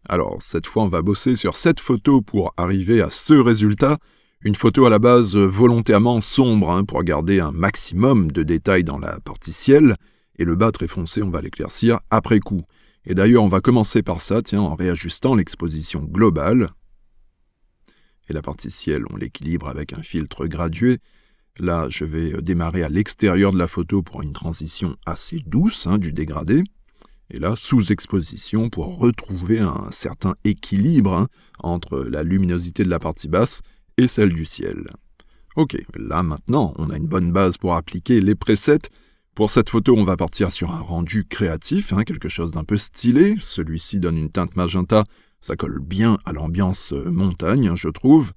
Alors, cette fois, on va bosser sur cette photo pour arriver à ce résultat. Une photo à la base volontairement sombre pour garder un maximum de détails dans la partie ciel. Et le bas très foncé, on va l'éclaircir après coup. Et d'ailleurs, on va commencer par ça, en réajustant l'exposition globale. Et la partie ciel, on l'équilibre avec un filtre gradué. Là, je vais démarrer à l'extérieur de la photo pour une transition assez douce du dégradé. Et là, sous-exposition pour retrouver un certain équilibre entre la luminosité de la partie basse et celle du ciel. Ok, là maintenant, on a une bonne base pour appliquer les presets. Pour cette photo, on va partir sur un rendu créatif, quelque chose d'un peu stylé. Celui-ci donne une teinte magenta, ça colle bien à l'ambiance montagne, je trouve.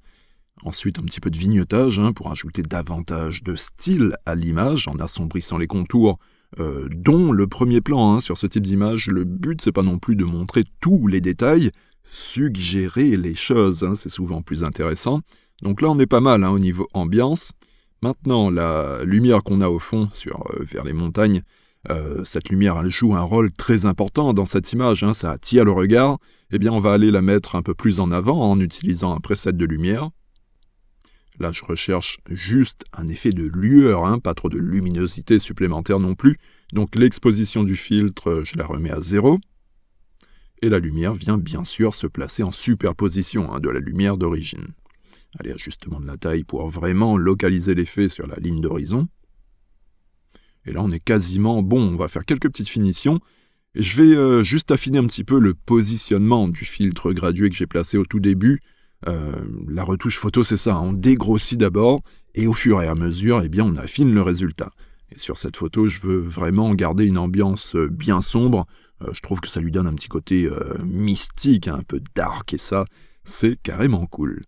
Ensuite, un petit peu de vignettage pour ajouter davantage de style à l'image en assombrissant les contours, dont le premier plan sur ce type d'image. Le but, c'est pas non plus de montrer tous les détails, suggérer les choses, c'est souvent plus intéressant. Donc là, on est pas mal au niveau ambiance. Maintenant, la lumière qu'on a au fond vers les montagnes, cette lumière, elle joue un rôle très important dans cette image, ça attire le regard. Eh bien, on va aller la mettre un peu plus en avant en utilisant un preset de lumière. Là, je recherche juste un effet de lueur, pas trop de luminosité supplémentaire non plus. Donc l'exposition du filtre, je la remets à 0. Et la lumière vient bien sûr se placer en superposition de la lumière d'origine. Allez, ajustement de la taille pour vraiment localiser l'effet sur la ligne d'horizon. Et là, on est quasiment bon. On va faire quelques petites finitions. Et je vais juste affiner un petit peu le positionnement du filtre gradué que j'ai placé au tout début. La retouche photo, c'est ça, on dégrossit d'abord, et au fur et à mesure, on affine le résultat. Et sur cette photo, je veux vraiment garder une ambiance bien sombre. Je trouve que ça lui donne un petit côté mystique, un peu dark, et ça, c'est carrément cool.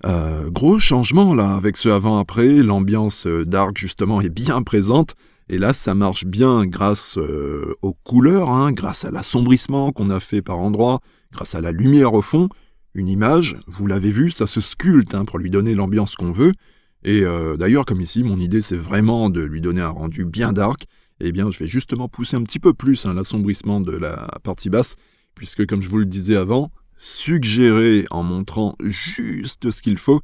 Gros changement là, avec ce avant-après, l'ambiance dark justement est bien présente, et là ça marche bien grâce aux couleurs, grâce à l'assombrissement qu'on a fait par endroits, grâce à la lumière au fond. Une image, vous l'avez vu, ça se sculpte pour lui donner l'ambiance qu'on veut. Et d'ailleurs, comme ici, mon idée, c'est vraiment de lui donner un rendu bien dark. Eh bien, je vais justement pousser un petit peu plus l'assombrissement de la partie basse, puisque, comme je vous le disais avant, suggérer en montrant juste ce qu'il faut,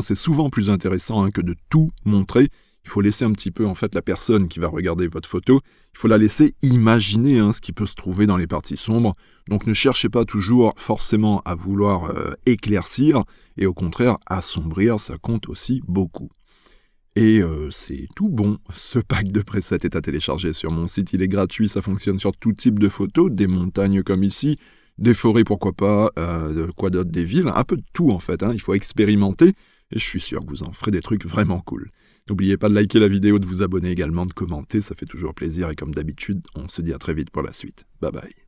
c'est souvent plus intéressant que de tout montrer. Il faut laisser un petit peu, la personne qui va regarder votre photo, il faut la laisser imaginer ce qui peut se trouver dans les parties sombres. Donc ne cherchez pas toujours forcément à vouloir éclaircir, et au contraire, assombrir, ça compte aussi beaucoup. Et c'est tout bon. Ce pack de presets est à télécharger sur mon site, il est gratuit, ça fonctionne sur tout type de photos, des montagnes comme ici, des forêts pourquoi pas, quoi d'autre, des villes, un peu de tout il faut expérimenter, et je suis sûr que vous en ferez des trucs vraiment cool. N'oubliez pas de liker la vidéo, de vous abonner également, de commenter, ça fait toujours plaisir, et comme d'habitude, on se dit à très vite pour la suite. Bye bye.